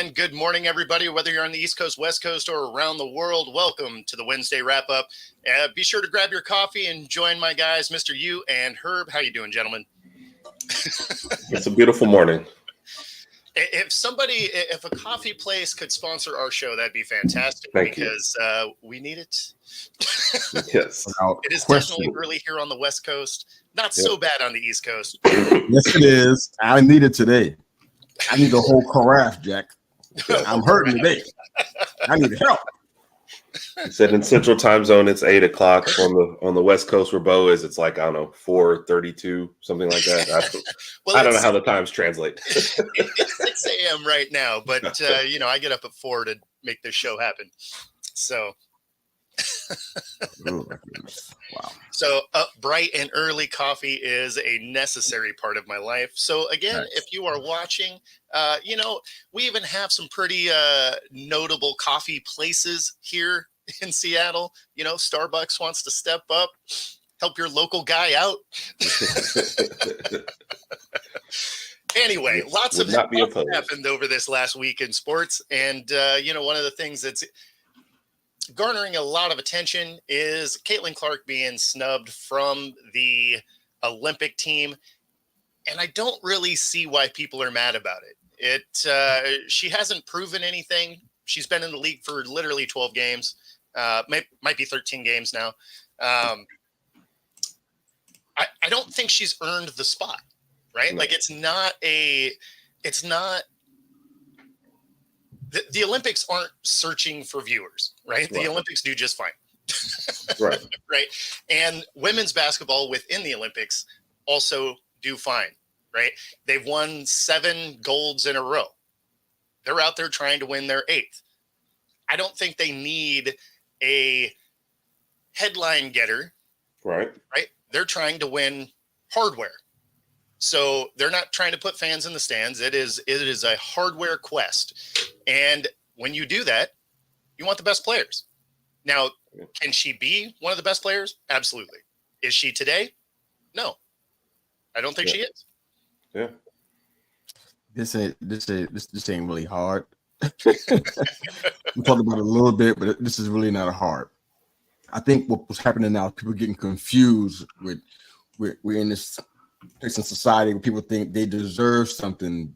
And good morning, everybody. Whether you're on the East Coast, West Coast, or around the world, welcome to the Wednesday wrap-up. Be sure to grab your coffee and join my guys, Mr. Yu and Herb. How you doing, gentlemen? It's a beautiful morning. If a coffee place could sponsor our show, that'd be fantastic. Thank you. Because we need it. Yes. It is definitely early here on the West Coast. Not so bad on the East Coast. Yes, it is. I need it today. I need a whole carafe, Jack. I'm hurting today. I need help. He said in Central Time Zone it's 8 o'clock. On the West Coast where Bo is, it's like, I don't know, 4:32, something like that. I don't know how the times translate. It's 6 a.m. right now, but I get up at 4 to make this show happen. So Wow. So up bright and early coffee is a necessary part of my life. So again, Nice. if you are watching, we even have some pretty notable coffee places here in Seattle. Starbucks wants to step up, help your local guy out. Anyway, lots of happened over this last week in sports. And, one of the things that's garnering a lot of attention is Caitlin Clark being snubbed from the Olympic team. And I don't really see why people are mad about it. She hasn't proven anything. She's been in the league for literally 12 games. Might be 13 games now. I don't think she's earned the spot, right? No. Like it's not the Olympics aren't searching for viewers, right? The Olympics do just fine. Right. Right. And women's basketball within the Olympics also do fine, right? They've won 7 golds in a row. They're out there trying to win their 8th. I don't think they need a headline getter. Right. Right. They're trying to win hardware. So they're not trying to put fans in the stands. It is a hardware quest. And when you do that, you want the best players. Now, can she be one of the best players? Absolutely. Is she today? No. I don't think she is. Yeah. This ain't really hard. We talked about it a little bit, but this is really not hard. I think what's happening now is people getting confused with we're in this place in society where people think they deserve something.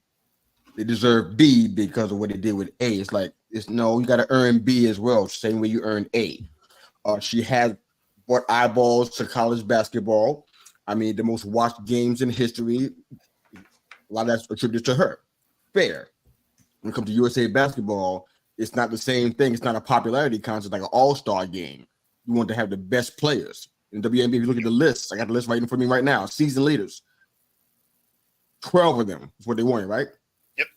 They deserve B because of what they did with A. It's like, you got to earn B as well, same way you earn A. She has brought eyeballs to college basketball. I mean, the most watched games in history, a lot of that's attributed to her. Fair. When it comes to USA basketball, it's not the same thing. It's not a popularity contest like an all-star game. You want to have the best players. In WNBA, if you look at the list, I got the list right in front of me right now. Season leaders. 12 of them is what they wanted, right? Yep.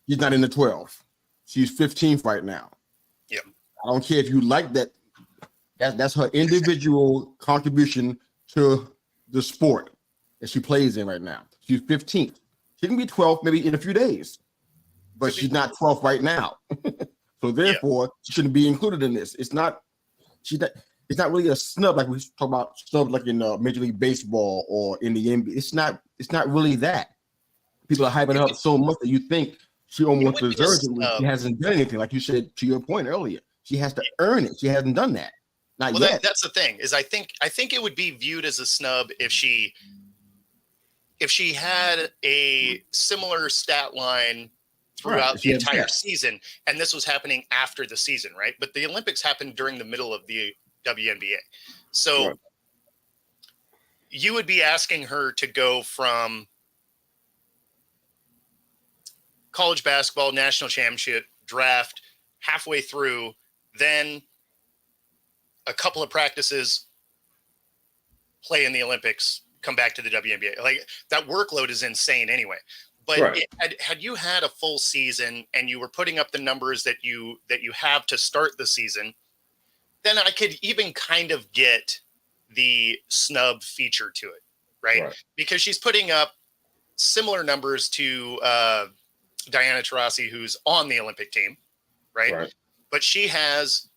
She's not in the 12. She's 15th right now. Yep. I don't care if you like that. That's her individual contribution to the sport that she plays in right now. She's 15th. She can be 12th maybe in a few days, but she's not 12th right now. So therefore, she shouldn't be included in this. It's not really a snub like we talk about snub like in Major League Baseball or in the NBA. It's not really that. People are hyping her up so much that you think she almost deserves it when she hasn't done anything. Like you said to your point earlier, she has to earn it. She hasn't done that. Not yet. That's the thing is I think it would be viewed as a snub if she had a similar stat line throughout the entire season, and this was happening after the season, right? But the Olympics happened during the middle of the WNBA. So you would be asking her to go from college basketball, national championship, draft, halfway through, then a couple of practices, play in the Olympics, come back to the WNBA. Like that workload is insane anyway. But had you had a full season and you were putting up the numbers that you have to start the season, then I could even kind of get the snub feature to it, right? Because she's putting up similar numbers to Diana Taurasi, who's on the Olympic team, right? But she has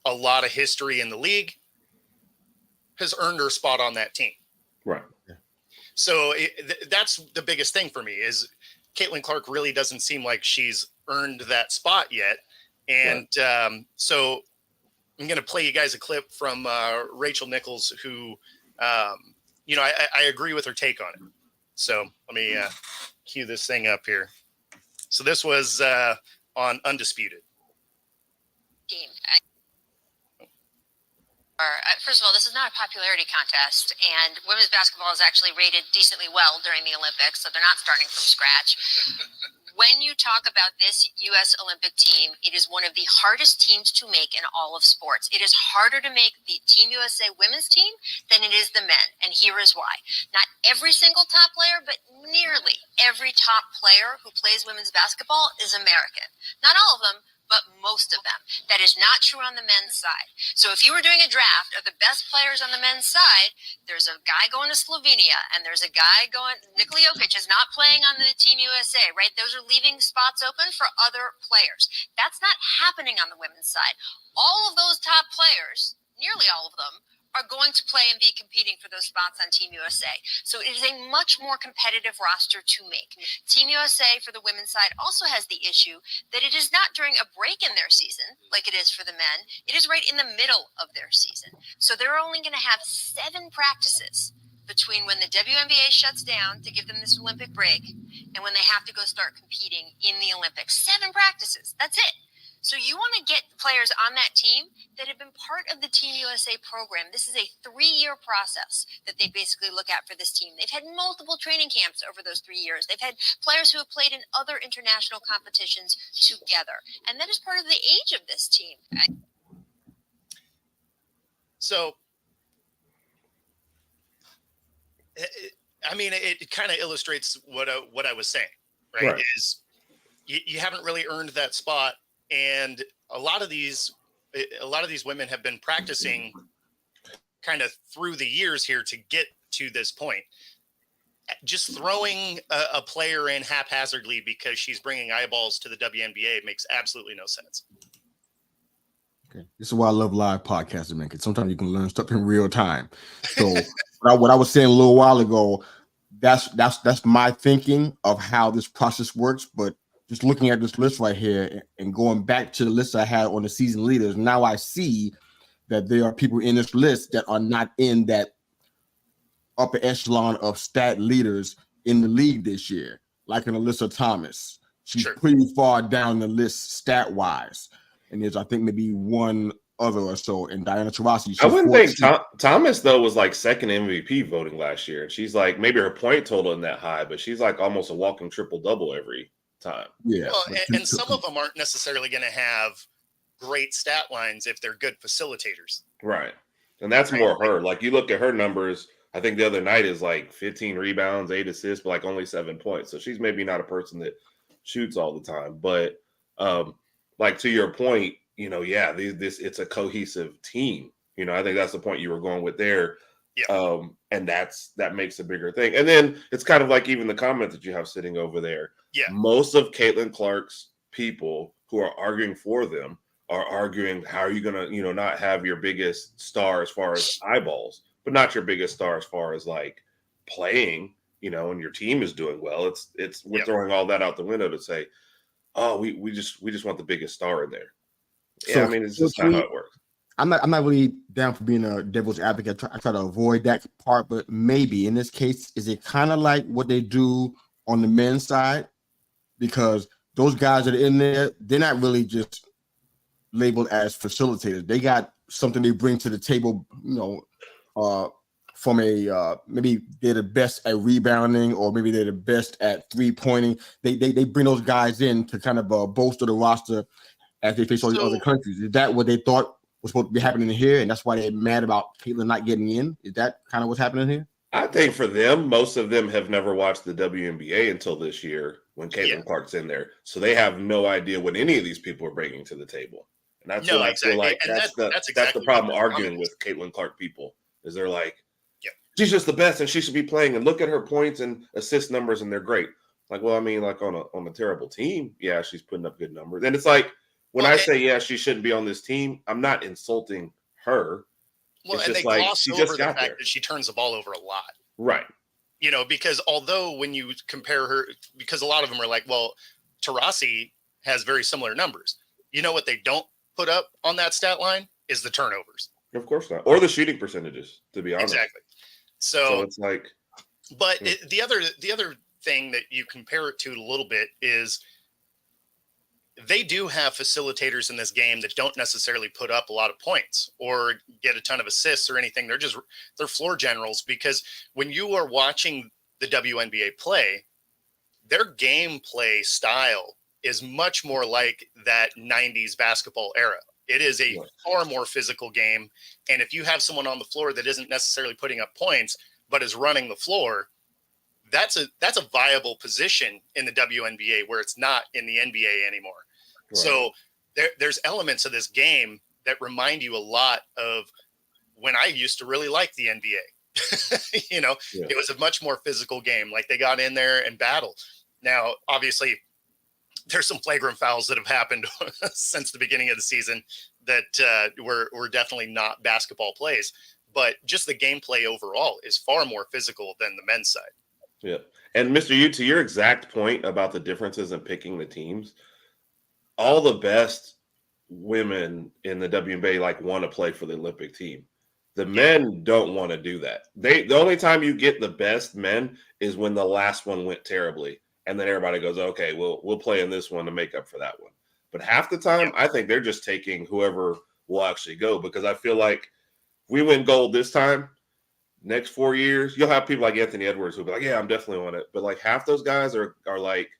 a lot of history in the league, has earned her spot on that team. Right. So that's the biggest thing for me is Caitlin Clark really doesn't seem like she's earned that spot yet. And so I'm going to play you guys a clip from Rachel Nichols, who, I agree with her take on it. So let me cue this thing up here. So this was on Undisputed. Team. First of all, this is not a popularity contest, and women's basketball is actually rated decently well during the Olympics, so they're not starting from scratch. When you talk about this U.S. Olympic team, it is one of the hardest teams to make in all of sports. It is harder to make the Team USA women's team than it is the men, and here is why. Not every single top player, but nearly every top player who plays women's basketball is American. Not all of them, but most of them. That is not true on the men's side. So if you were doing a draft of the best players on the men's side, there's a guy going to Slovenia, and there's a guy going, Nikola Jokic is not playing on the Team USA, right? Those are leaving spots open for other players. That's not happening on the women's side. All of those top players, nearly all of them, are going to play and be competing for those spots on Team USA. So it is a much more competitive roster to make. Team USA for the women's side also has the issue that it is not during a break in their season like it is for the men. It is right in the middle of their season. So they're only going to have 7 practices between when the WNBA shuts down to give them this Olympic break and when they have to go start competing in the Olympics. 7 practices. That's it. So you want to get players on that team that have been part of the Team USA program. This is a 3-year process that they basically look at for this team. They've had multiple training camps over those 3 years. They've had players who have played in other international competitions together. And that is part of the age of this team. So, I mean, it kind of illustrates what I was saying, right? Is you haven't really earned that spot. And a lot of these women have been practicing kind of through the years here to get to this point. Just throwing a player in haphazardly because she's bringing eyeballs to the WNBA makes absolutely no sense. Okay, this is why I love live podcasting, man, because sometimes you can learn stuff in real time. So what I was saying a little while ago, that's my thinking of how this process works. But just looking at this list right here and going back to the list I had on the season leaders, now I see that there are people in this list that are not in that upper echelon of stat leaders in the league this year, like an Alyssa Thomas. She's pretty far down the list stat-wise. And there's, I think, maybe one other or so. And Diana Taurasi. I wouldn't think Thomas, though, was like second MVP voting last year. And she's like, maybe her point total isn't that high, but she's like almost a walking triple-double every time. Yeah. Well, and some of them aren't necessarily going to have great stat lines if they're good facilitators. Right. And that's more her. Like, you look at her numbers, I think the other night is like 15 rebounds, 8 assists, but like only 7 points. So she's maybe not a person that shoots all the time. But like to your point, it's a cohesive team. I think that's the point you were going with there. Yeah. And that makes a bigger thing. And then it's kind of like even the comment that you have sitting over there. Yeah. Most of Caitlin Clark's people who are arguing for them are arguing, how are you going to, not have your biggest star as far as eyeballs, but not your biggest star as far as like playing, and your team is doing well. We're throwing all that out the window to say, oh, we just want the biggest star in there. So, yeah, I mean, it's just not how it works. I'm not really down for being a devil's advocate. I try to avoid that part, but maybe in this case, is it kind of like what they do on the men's side? Because those guys that are in there, they're not really just labeled as facilitators. They got something they bring to the table, from maybe they're the best at rebounding, or maybe they're the best at 3-pointing. They bring those guys in to kind of bolster the roster as they face all the other countries. Is that what they thought was supposed to be happening here, and that's why they're mad about Caitlin not getting in? Is that kind of what's happening here? I think for them, most of them have never watched the WNBA until this year when Caitlin Clark's in there. So they have no idea what any of these people are bringing to the table. And that's what I feel like that's the problem arguing with Caitlin Clark people, is they're like, she's just the best and she should be playing, and look at her points and assist numbers and they're great. Like, well, I mean, like on a terrible team, yeah, she's putting up good numbers. And it's like, when I say, she shouldn't be on this team, I'm not insulting her. Well, and they gloss over the fact that she turns the ball over a lot. Right. Because although when you compare her, because a lot of them are like, well, Taurasi has very similar numbers. You know what they don't put up on that stat line is the turnovers. Of course not. Or the shooting percentages, to be honest. Exactly. So it's like, but the other thing that you compare it to a little bit is they do have facilitators in this game that don't necessarily put up a lot of points or get a ton of assists or anything. They're floor generals, because when you are watching the WNBA play, their gameplay style is much more like that 90s basketball era. It is a far more physical game. And if you have someone on the floor that isn't necessarily putting up points, but is running the floor, that's a viable position in the WNBA, where it's not in the NBA anymore. Right. So there's elements of this game that remind you a lot of when I used to really like the NBA. It was a much more physical game. Like, they got in there and battled. Now, obviously, there's some flagrant fouls that have happened since the beginning of the season that were definitely not basketball plays. But just the gameplay overall is far more physical than the men's side. Yeah. And Mr. Yu, to your exact point about the differences in picking the teams, all the best women in the WNBA want to play for the Olympic team. The men don't want to do that. The only time you get the best men is when the last one went terribly, and then everybody goes, okay, we'll play in this one to make up for that one. But half the time, I think they're just taking whoever will actually go, because I feel like if we win gold this time, next 4 years, you'll have people like Anthony Edwards who'll be like, yeah, I'm definitely on it. But like half those guys are like,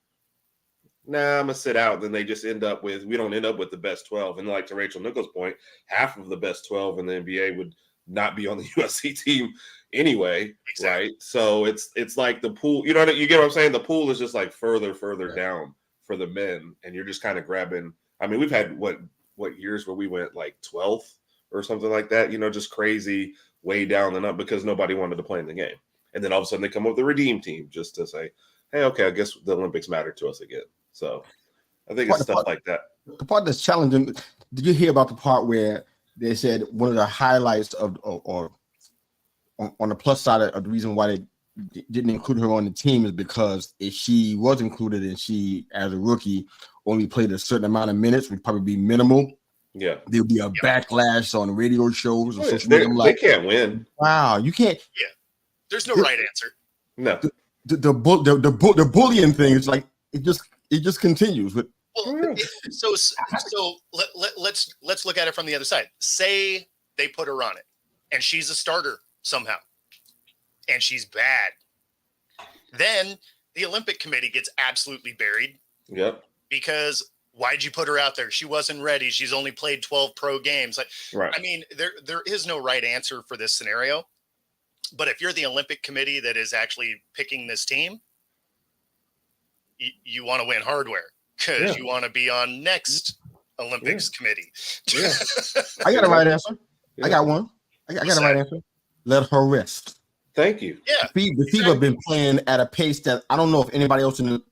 nah, I'm going to sit out. Then they just we don't end up with the best 12. And like to Rachel Nichols' point, half of the best 12 in the NBA would not be on the USC team anyway. Exactly. Right? So it's like the pool, you get what I'm saying? The pool is just like further down for the men. And you're just kind of grabbing, I mean, we've had what years where we went like 12th or something like that, just crazy way down and up because nobody wanted to play in the game. And then all of a sudden they come up with the redeem team just to say, hey, okay, I guess the Olympics matter to us again. So I think it's stuff like that. The part that's challenging, did you hear about the part where they said one of the highlights or on the plus side of the reason why they didn't include her on the team is because if she was included and she, as a rookie, only played a certain amount of minutes, would probably be minimal. Yeah, there'll be a backlash on radio shows or social media. They can't win. Wow, you can't. Yeah, there's no right answer. No, the bullying thing is like it just continues. But so let's look at it from the other side. Say they put her on it, and she's a starter somehow, and she's bad. Then the Olympic Committee gets absolutely buried. Yep. Because why'd you put her out there? She wasn't ready. She's only played 12 pro games. Right. I mean, there is no right answer for this scenario. But if you're the Olympic Committee that is actually picking this team, you want to win hardware because you want to be on next Olympics committee. Yeah. I got a right answer. Yeah. I got one. I got a right answer. Let her rest. Thank you. Yeah. The Fever have been playing at a pace that I don't know if anybody else in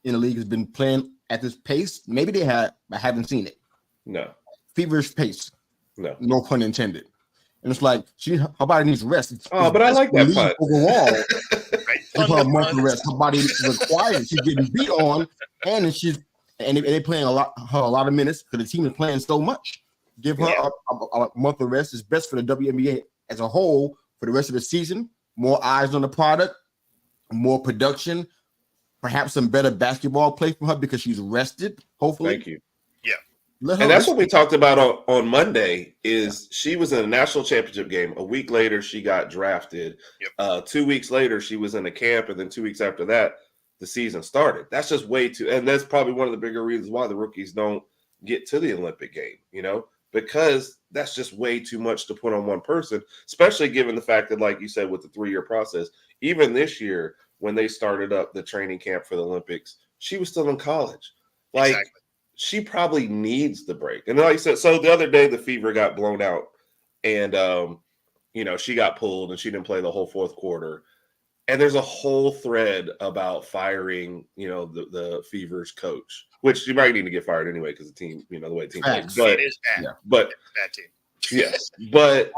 the league has been playing at this pace. Maybe they have. I haven't seen it. No. Feverish pace. No pun intended. And it's like her body needs rest. But I like that part. Overall, give her a month of rest. Her body requires. She's getting beat on, and they're playing a lot of minutes because the team is playing so much. Give her a month of rest. It's best for the WNBA as a whole for the rest of the season. More eyes on the product, more production, perhaps some better basketball play from her because she's rested. Hopefully, thank you. Yeah, and that's what we talked about on Monday. Is she was in a national championship game. A week later, she got drafted. Yep. 2 weeks later, she was in a camp, and then 2 weeks after that, the season started. That's just way too. And that's probably one of the bigger reasons why the rookies don't get to the Olympic game. Because that's just way too much to put on one person, especially given the fact that, like you said, with the 3-year process, even this year when they started up the training camp for the Olympics, she was still in college. Exactly. She probably needs the break. And like you said, so the other day the Fever got blown out and, she got pulled and she didn't play the whole fourth quarter. And there's a whole thread about firing, the Fever's coach, which she might need to get fired anyway because the team, the way the team plays. But it is bad. Yeah, but it's a bad team. Yes, but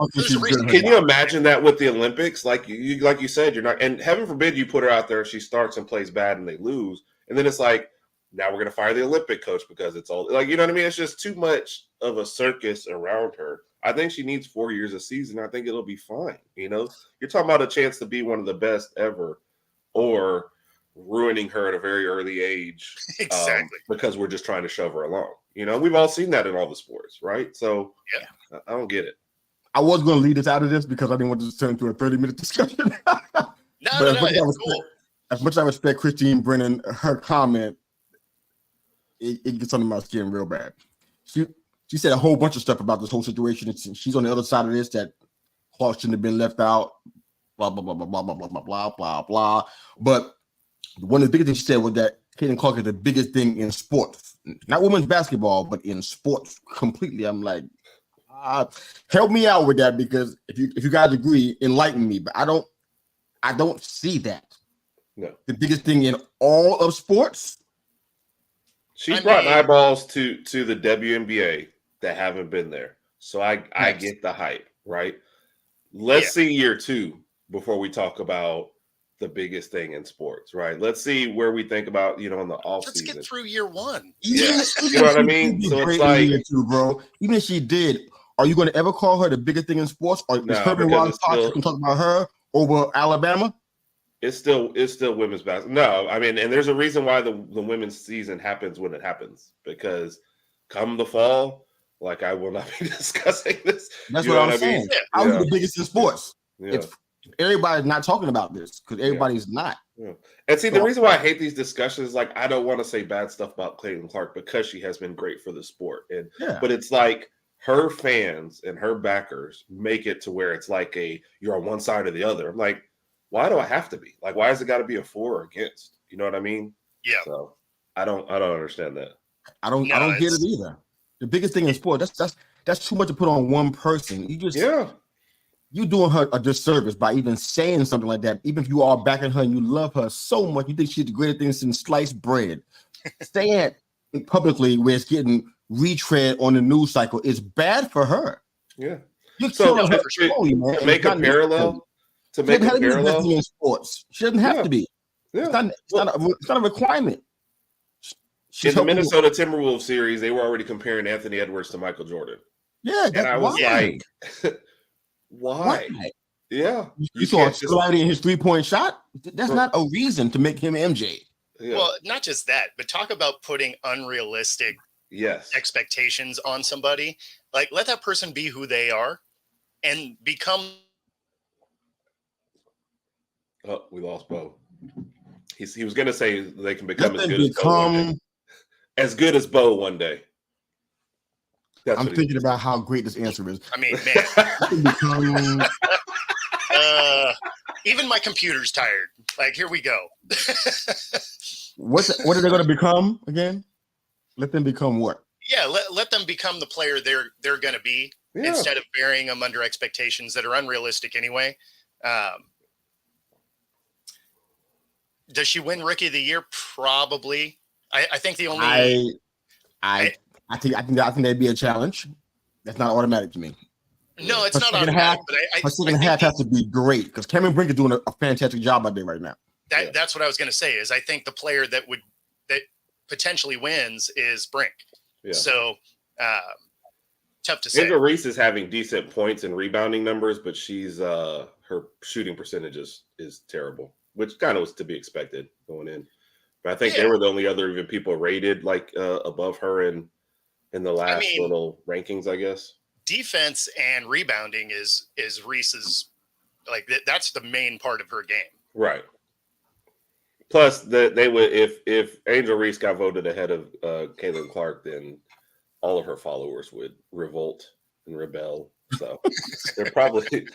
can you imagine that with the Olympics? Like you said, you're not, and heaven forbid you put her out there, she starts and plays bad and they lose, and then it's like, now we're going to fire the Olympic coach because it's all like, you know what I mean? It's just too much of a circus around her. I think she needs 4 years a season. I think it'll be fine. You know, you're talking about a chance to be one of the best ever, or ruining her at a very early age. Exactly. Because we're just trying to shove her along. You know, we've all seen that in all the sports, right? So yeah, I don't get it. I was going to lead us out of this because I didn't want this to turn into a 30-minute discussion. It's cool. As much as I respect Christine Brennan, her comment, it gets under my skin real bad. She said a whole bunch of stuff about this whole situation. She's on the other side of this, that Clark shouldn't have been left out, blah, blah, blah, blah, blah, blah, blah, blah, blah, blah, blah. But one of the biggest things she said was that Caitlin Clark is the biggest thing in sports, not women's basketball, but in sports completely. I'm like, help me out with that, because if you guys agree, enlighten me. But I don't see that. No, the biggest thing in all of sports. She's brought eyeballs to the WNBA that haven't been there, so I get the hype, right? Let's see year 2 before we talk about the biggest thing in sports, right? Let's see where we think about, in the off season. Let's get through year 1. Yeah, you know what I mean? So it's like, year 2, bro. Even if she did, are you going to ever call her the biggest thing in sports? Or is Herman Ross can talk about her over Alabama? It's still women's basketball. No, I mean, and there's a reason why the women's season happens when it happens, because come the fall, like, I will not be discussing this. That's what I'm saying. How are you the biggest in sports? Yeah. Everybody's not talking about this because everybody's not. Yeah. And see, the reason why I hate these discussions is, like, I don't want to say bad stuff about Caitlin Clark because she has been great for the sport. But it's like her fans and her backers make it to where it's like you're on one side or the other. I'm like, why do I have to be? Like, why has it got to be a for or against? You know what I mean? Yeah. So I don't understand that. I don't get it either. The biggest thing in sport, that's too much to put on one person. You're doing her a disservice by even saying something like that. Even if you are backing her and you love her so much, you think she's the greatest thing since sliced bread. Saying it publicly where it's getting retread on the news cycle is bad for her. Yeah. You're killing her slowly, man. To make a parallel. To make a parallel in sports, she doesn't have to be. Yeah. It's not a requirement. In the Minnesota Timberwolves series, they were already comparing Anthony Edwards to Michael Jordan. Yeah, and I was like, why? Yeah, you saw a sliding in his 3-point shot. That's not a reason to make him MJ. Yeah. Well, not just that, but talk about putting unrealistic expectations on somebody. Like, let that person be who they are and become. Oh, we lost Bo. He was going to say they can become as good as Bo one day. I'm thinking about how great this answer is. I mean, man. Even my computer's tired. Like, here we go. What are they going to become again? Let them become what? Yeah, let them become the player they're going to be instead of burying them under expectations that are unrealistic anyway. Does she win Rookie of the Year? Probably. I think the only. I think that'd be a challenge. That's not automatic to me. No, it's not automatic. Her second half has to be great because Cameron Brink is doing a fantastic job out there right now. That's what I was going to say. Is I think the player that potentially wins is Brink. Yeah. So tough to say. Angel Reese is having decent points and rebounding numbers, but she's her shooting percentages is terrible, which kind of was to be expected going in. But I think they were the only other even people rated like above her in the last little rankings, I guess. Defense and rebounding is Reese's, like, that's the main part of her game. Right. Plus, they would if Angel Reese got voted ahead of Caitlin Clark, then all of her followers would revolt and rebel. So they're probably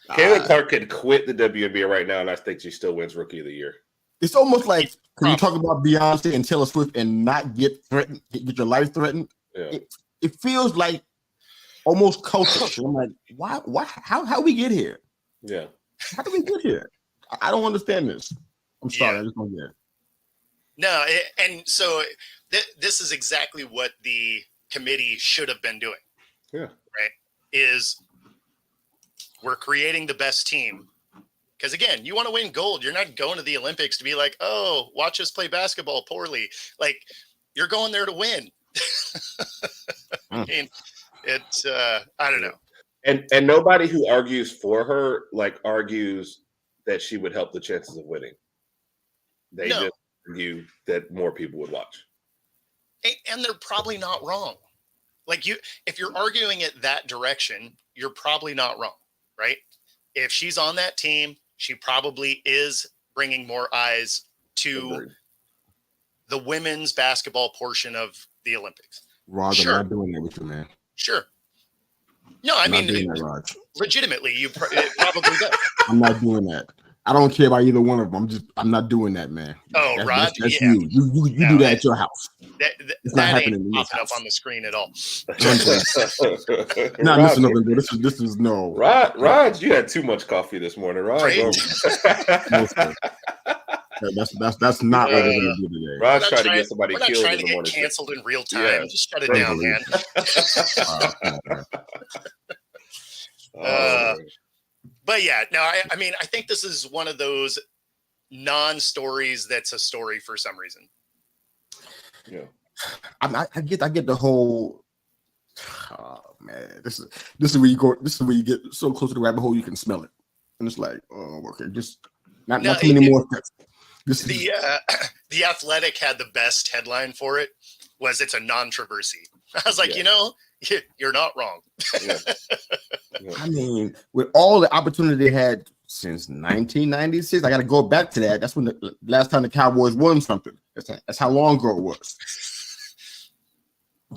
Caitlin Clark could quit the WNBA right now, and I think she still wins Rookie of the Year. It's almost like when you talk about Beyonce and Taylor Swift and not get threatened, get your life threatened. Yeah. It feels like almost cultish. I'm like, why? How we get here? Yeah. How do we get here? I don't understand this. I'm sorry, I just don't get it. No, and so this is exactly what the committee should have been doing. Yeah. Right? Is we're creating the best team. Because, again, you want to win gold. You're not going to the Olympics to be like, oh, watch us play basketball poorly. Like, you're going there to win. I mean, it's I don't know. And nobody who argues for her argues that she would help the chances of winning. They just argue that more people would watch. And they're probably not wrong. Like if you're arguing it that direction, you're probably not wrong, right? If she's on that team, she probably is bringing more eyes to the women's basketball portion of the Olympics. Raj, sure. I'm not doing that with you, man. Sure. No, I mean, legitimately, it probably does. I'm not doing that. I don't care about either one of them. I'm not doing that, man. Oh, Rod, that's you. You do that at your house. It's not happening in popping up on the screen at all. Not missing nothing, bro. This is no. Rod, you had too much coffee this morning, Rod. Right? That's not what we're gonna do today. Rod's trying to get somebody killed. We're not trying to get canceled in real time. Yeah. Just shut it down, man. But yeah, no, I mean, I think this is one of those non-stories that's a story for some reason. Yeah, I get the whole. Oh man, this is where you go. This is where you get so close to the rabbit hole you can smell it, and it's like, oh, okay, just not too many more steps. The Athletic had the best headline for it. Was it's a non-traversy. I was like, you're not wrong. Yeah. I mean, with all the opportunity they had since 1996, I got to go back to that. That's when the last time the Cowboys won something. That's how long ago it was.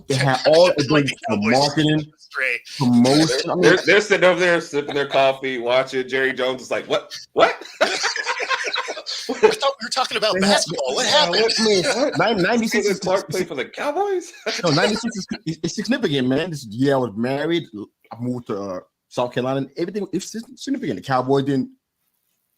They had all the marketing, promotion. I mean, they're sitting over there sipping their coffee, watching. Jerry Jones is like, "What? I thought we were talking about basketball. What happened? 96 is Clark played for the Cowboys. No, 96 is significant, man. This year I was married. I moved to South Carolina. Everything is significant. The Cowboys didn't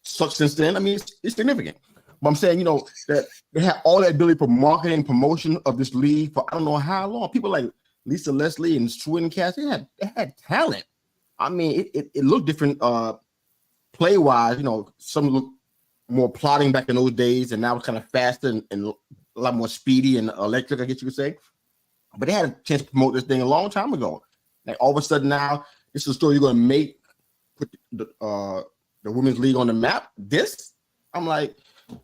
suck since then. I mean, it's significant. But I'm saying, that they had all that ability for marketing, promotion of this league for I don't know how long. People like Lisa Leslie and Swin Cass, they had talent. I mean, it looked different play wise. Some looked more plodding back in those days, and now it's kind of faster and a lot more speedy and electric, I guess you could say. But they had a chance to promote this thing a long time ago. Like all of a sudden now, this is a story you're going to put the women's league on the map. This, I'm like,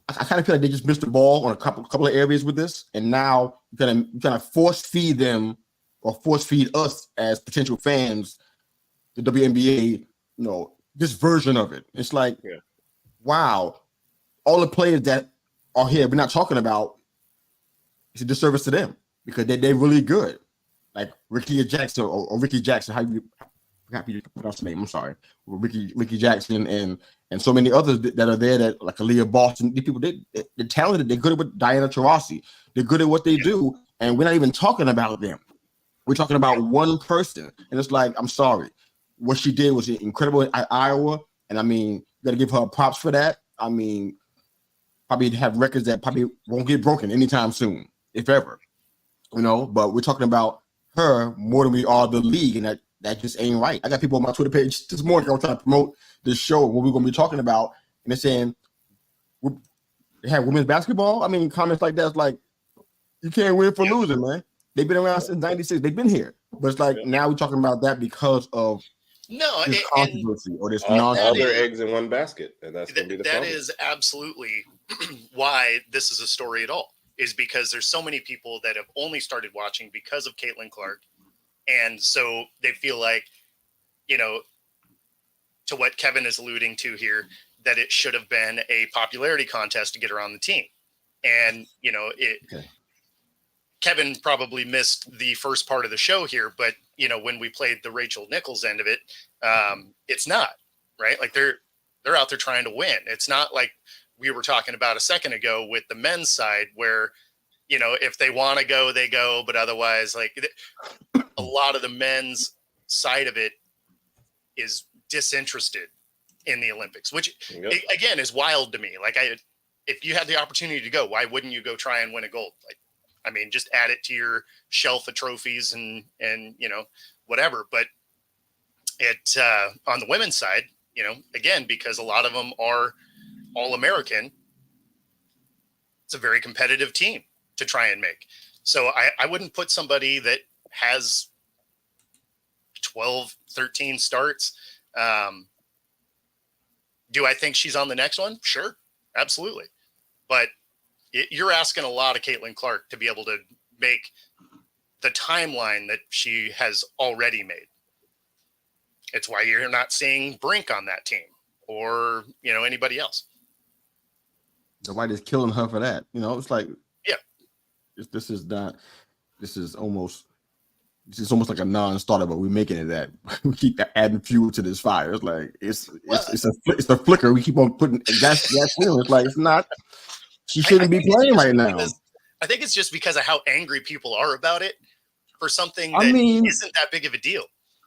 I kind of feel like they just missed the ball on a couple of areas with this, and now you're gonna force feed them or force feed us as potential fans the WNBA, this version of it. It's like, wow, all the players that are here we're not talking about, it's a disservice to them because they're really good. Like Ricky Jackson or Ricky Jackson, how you pronounce the name? I'm sorry, Ricky Jackson and so many others that are there that like Aaliyah Boston. These people they're talented. They're good with Diana Taurasi. They're good at what they do, and we're not even talking about them. We're talking about one person, and it's like, I'm sorry, what she did was incredible at Iowa, and I mean, you got to give her props for that. I mean, probably have records that probably won't get broken anytime soon, if ever. But we're talking about her more than we are the league, and that just ain't right. I got people on my Twitter page this morning I was trying to promote this show, what we're going to be talking about, and they're saying they have women's basketball. I mean, comments like that's like, you can't win for losing, man. They've been around since '96. They've been here, but it's like now we're talking about that because of this controversy or this all their eggs in one basket, and that's going to be the problem. That is absolutely why this is a story at all. Is because there's so many people that have only started watching because of Caitlin Clark. And so they feel like, to what Kevin is alluding to here, that it should have been a popularity contest to get her on the team. And, Kevin probably missed the first part of the show here, but, when we played the Rachel Nichols end of it, it's not, right? Like they're out there trying to win. It's not like we were talking about a second ago with the men's side where, if they want to go, they go, but otherwise, like a lot of the men's side of it is disinterested in the Olympics, which again is wild to me. Like if you had the opportunity to go, why wouldn't you go try and win a gold? Like, I mean, just add it to your shelf of trophies and whatever. But it on the women's side, again, because a lot of them are All-American, it's a very competitive team to try and make. So I wouldn't put somebody that has 12, 13 starts. Do I think she's on the next one? Sure, absolutely. But you're asking a lot of Caitlin Clark to be able to make the timeline that she has already made. It's why you're not seeing Brink on that team or, anybody else. Nobody's killing her for that. It's like, yeah, this is almost like a non-starter, but we're making it that. We keep adding fuel to this fire. It's like it's a flicker. We keep on putting gas fuel. It's like it's not. She shouldn't be playing right now. I think it's just because of how angry people are about it for something that isn't that big of a deal.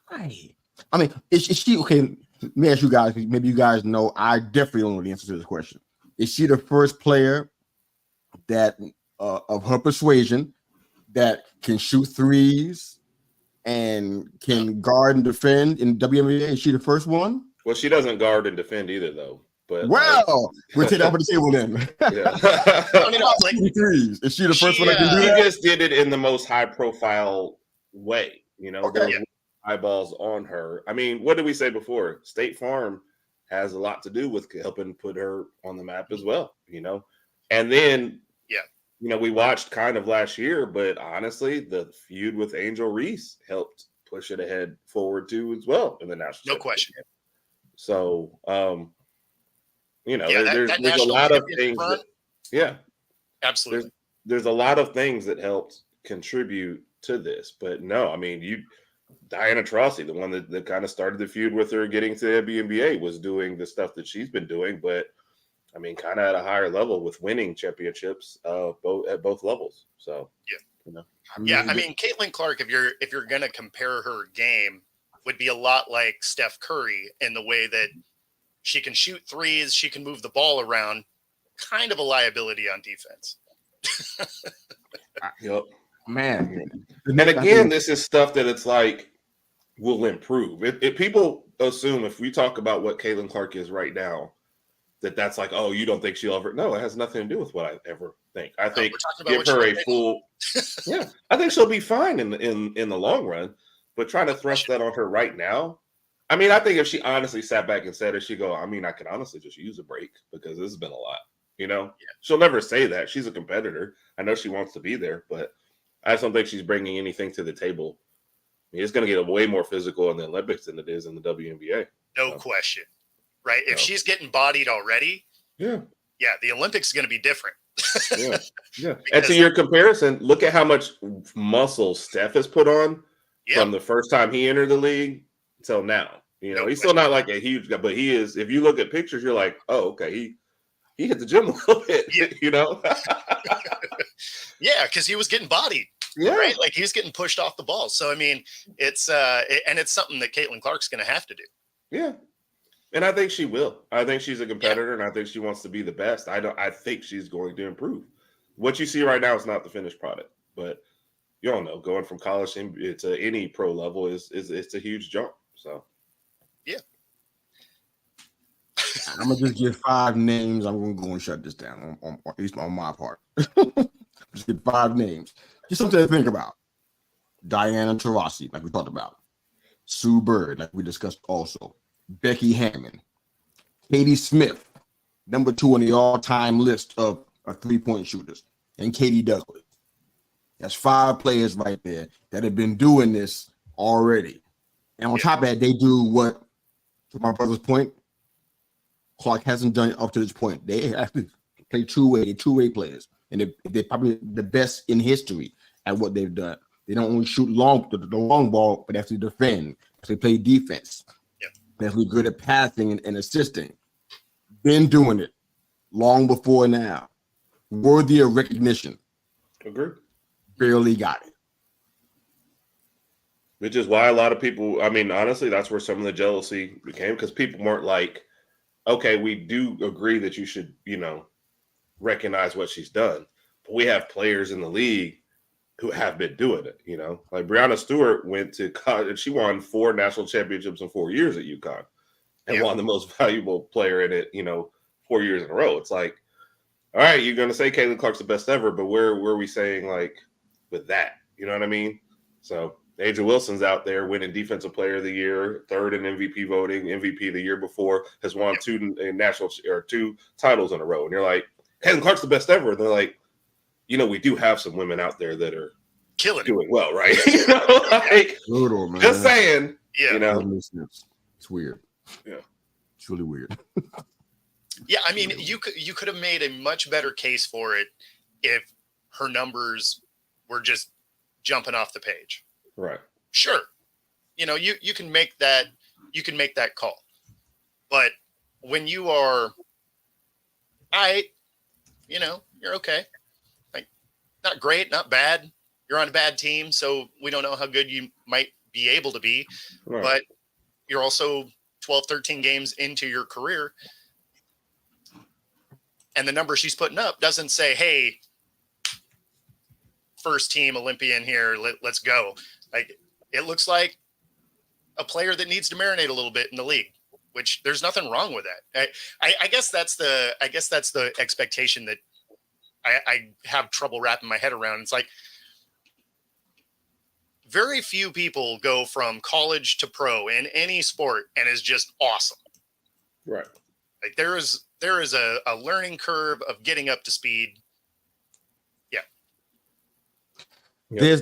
I mean, is she okay? Let me ask you guys. Maybe you guys know. I definitely don't know the answer to this question. Is she the first player that of her persuasion that can shoot threes and can guard and defend in WNBA? Is she the first one? Well, she doesn't guard and defend either, though. But we'll take that off the table then. Yeah. Threes. Is she the first one that can do that? She just did it in the most high-profile way. There was eyeballs on her. I mean, what did we say before? State Farm has a lot to do with helping put her on the map as well. And then we watched kind of last year, but honestly, the feud with Angel Reese helped push it ahead forward too as well in the national. No question. So, there's a lot of things. Absolutely. There's a lot of things that helped contribute to this, but no, I mean, Diana Taurasi, the one that kind of started the feud with her getting to the WNBA, was doing the stuff that she's been doing, but I mean, kind of at a higher level with winning championships at both levels. So I mean, Caitlin Clark, if you're gonna compare her game, would be a lot like Steph Curry in the way that she can shoot threes, she can move the ball around, kind of a liability on defense. Yep. Man. And again, this is stuff that it's like will improve. If people assume if we talk about what Caitlin Clark is right now, that's like, oh, you don't think she'll ever? No, it has nothing to do with what I ever think. I think give her a full. Yeah, I think she'll be fine in the long run. But trying to thrust that on her right now, I mean, I think if she honestly sat back and said it, she'd go, I mean, I can honestly just use a break because this has been a lot. She'll never say that. She's a competitor. I know she wants to be there, but I just don't think she's bringing anything to the table. I mean, it's going to get way more physical in the Olympics than it is in the WNBA. No question. Right? If she's getting bodied already, the Olympics is going to be different. Yeah. And to your comparison, look at how much muscle Steph has put on from the first time he entered the league till now. He's still not like a huge guy, but he is. If you look at pictures, you're like, oh, okay, he hit the gym a little bit. Yeah, because he was getting bodied. Yeah, right. Like he was getting pushed off the ball. So I mean, it's something that Caitlin Clark's going to have to do. Yeah. And I think she will. I think she's a competitor, and I think she wants to be the best. I think she's going to improve. What you see right now is not the finished product, but you don't know. Going from college to any pro level is it's a huge jump. So, yeah. I'm gonna just give 5 names. I'm gonna go and shut this down on at least on my part. Just get 5 names. Just something to think about. Diana Taurasi, like we talked about. Sue Bird, like we discussed also. Becky Hammon, Katie Smith, number 2 on the all-time list of 3-point shooters, and Katie Douglas. That's 5 players right there that have been doing this already. And on top of that, they do what, to my brother's point, Clark hasn't done it up to this point. They actually play two-way players, and they're probably the best in history at what they've done. They don't only shoot the long ball, but actually defend. They play defense. They're good at passing and assisting. Been doing it long before now. Worthy of recognition. Agree. Barely got it. Which is why a lot of people, I mean, honestly, that's where some of the jealousy became, because people weren't like, okay, we do agree that you should, recognize what she's done. But we have players in the league who have been doing it, like Breanna Stewart went to college and she won 4 national championships in 4 years at UConn and won the most valuable player in it, 4 years in a row. It's like, all right, you're going to say Caitlin Clark's the best ever, but where were we saying like with that. You know what I mean? So A'ja Wilson's out there winning Defensive Player of the Year, third in MVP voting, MVP the year before, has won two titles in a row. And you're like, Caitlin Clark's the best ever. And they're like, we do have some women out there that are doing well, right? Brutal, man. Just saying. Yeah. It's weird. Yeah. It's really weird. Yeah, I mean, you could have made a much better case for it if her numbers were just jumping off the page. Right. Sure. You can make that call. But when you are you're okay. Like, not great, not bad. You're on a bad team, so we don't know how good you might be able to be. Right. But you're also 12, 13 games into your career. And the number she's putting up doesn't say, hey, first team Olympian here, let's go. Like, it looks like a player that needs to marinate a little bit in the league, which there's nothing wrong with that. I guess that's the expectation that I have trouble wrapping my head around. It's like, very few people go from college to pro in any sport and is just awesome. Right. Like, there is a learning curve of getting up to speed. Yeah.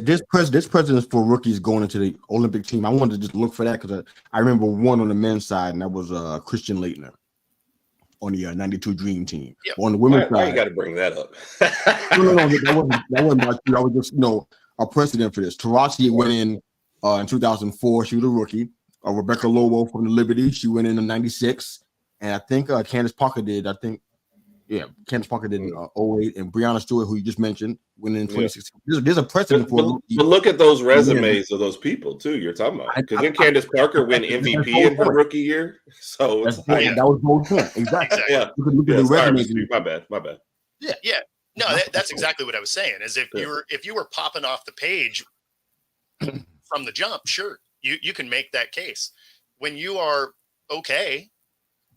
There's precedence for rookies going into the Olympic team. I wanted to just look for that because I remember one on the men's side, and that was Christian Laettner on the 92 Dream Team. Yep. On the women's side, why you got to bring that up? no, that wasn't about you. I was just a precedent for this. Taurasi went in 2004. She was a rookie. Rebecca Lobo from the Liberty, she went in 96. And I think Candace Parker did. Candace Parker did in 08. And Breanna Stewart, who you just mentioned, went in 2016. There's a precedent for but look at those resumes of those people, too, you're talking about. Because then Candace Parker win MVP in her rookie year. So that was bold point. Exactly. Yeah. Look at the resumes. My bad. Yeah. No, that's exactly what I was saying. Is if you were popping off the page from the jump, sure, you can make that case. When you are okay,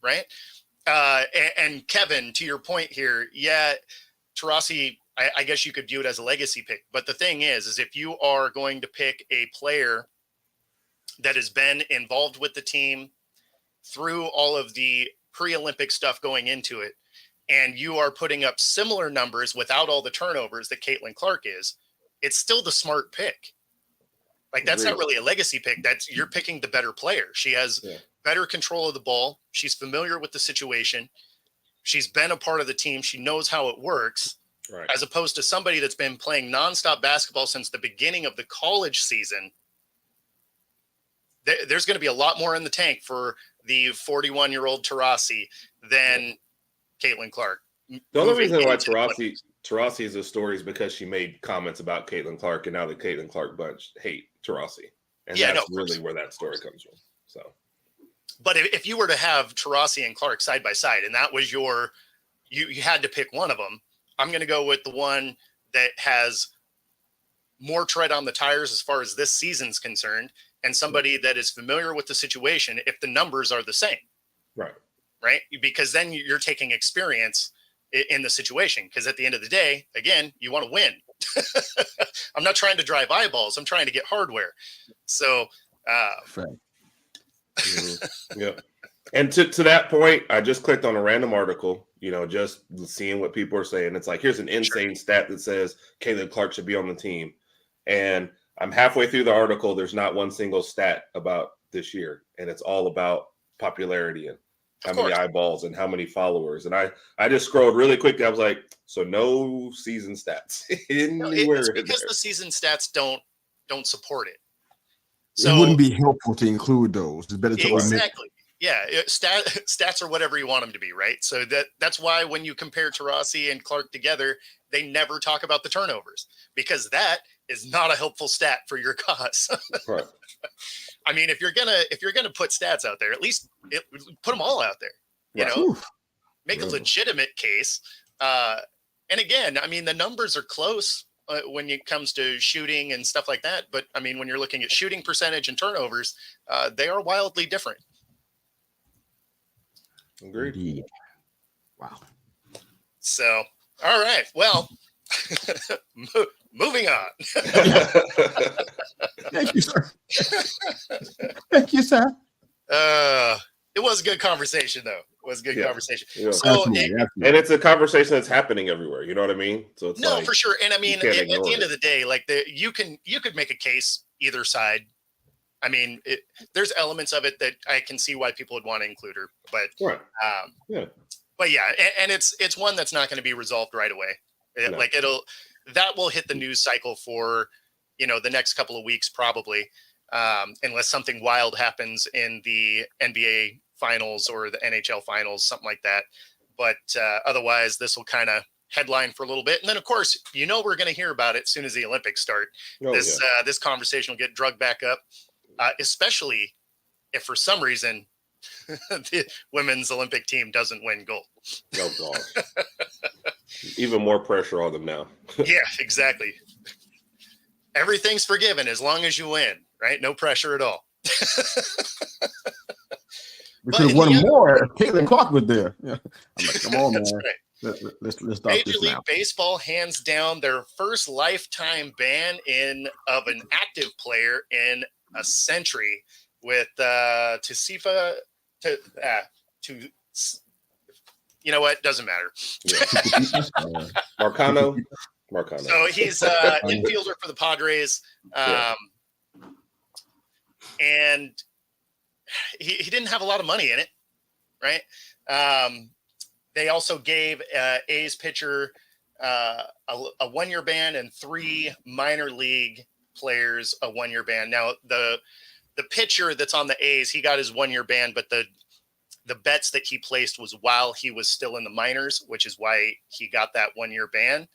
right? And Kevin, to your point here, Taurasi, I guess you could view it as a legacy pick. But the thing is if you are going to pick a player that has been involved with the team through all of the pre-Olympic stuff going into it, and you are putting up similar numbers without all the turnovers that Caitlin Clark is, it's still the smart pick. Like, that's not really a legacy pick. You're picking the better player. She has better control of the ball. She's familiar with the situation. She's been a part of the team. She knows how it works, right? As opposed to somebody that's been playing nonstop basketball since the beginning of the college season. There's going to be a lot more in the tank for the 41-year-old Taurasi than Caitlin Clark. The only reason why Taurasi is a story is because she made comments about Caitlin Clark, and now the Caitlin Clark bunch hate Taurasi. And that's really where that story comes from. So, but if you were to have Taurasi and Clark side by side, and that was you had to pick one of them, I'm going to go with the one that has more tread on the tires as far as this season's concerned, and somebody that is familiar with the situation if the numbers are the same. Right? Because then you're taking experience in the situation. Because at the end of the day, again, you want to win. I'm not trying to drive eyeballs. I'm trying to get hardware. So, yeah. And to that point, I just clicked on a random article, just seeing what people are saying. It's like, here's an insane stat that says Caitlin Clark should be on the team. And I'm halfway through the article. There's not one single stat about this year. And it's all about popularity and how many eyeballs and how many followers. And I just scrolled really quick. I was like, so no season stats anywhere. It's because the season stats don't support it. So it wouldn't be helpful to include those. It's better to exactly. Yeah, stats are whatever you want them to be, right? So that's why when you compare Taurasi and Clark together, they never talk about the turnovers, because that is not a helpful stat for your cause. Right. I mean, if you're gonna put stats out there, at least put them all out there. Make a legitimate case. And again, I mean, the numbers are close when it comes to shooting and stuff like that. But I mean, when you're looking at shooting percentage and turnovers, they are wildly different. Agreed. Wow. So, all right. Well, Moving on. Thank you, sir. Thank you, sir. It was a good conversation, though. It was a good conversation. Yeah. So, absolutely. And it's a conversation that's happening everywhere. You know what I mean? So it's no, for sure. And I mean, at the end of the day, like you could make a case either side. I mean, there's elements of it that I can see why people would want to include her, but but yeah, and it's one that's not going to be resolved right away. Like that will hit the news cycle for the next couple of weeks probably, unless something wild happens in the NBA finals or the NHL finals, something like that. But otherwise, this will kind of headline for a little bit, and then of course we're going to hear about it as soon as the Olympics start. This conversation will get drugged back up, especially if for some reason the women's Olympic team doesn't win gold. Oh gosh. Even more pressure on them now. Yeah, exactly. Everything's forgiven as long as you win, right? No pressure at all. We could have won more if Caitlin Clark was there. Yeah. I'm like, come on, man. Right. Let's stop Major this League now. Baseball hands down their first lifetime ban of an active player in a century with Tasifa to you know what? Doesn't matter. Yeah. Marcano. So he's infielder for the Padres. And he didn't have a lot of money in it, right? They also gave A's pitcher a 1-year ban and 3 minor league players a 1-year ban. Now, the pitcher that's on the A's, he got his 1-year ban, but the bets that he placed was while he was still in the minors, which is why he got that 1-year ban.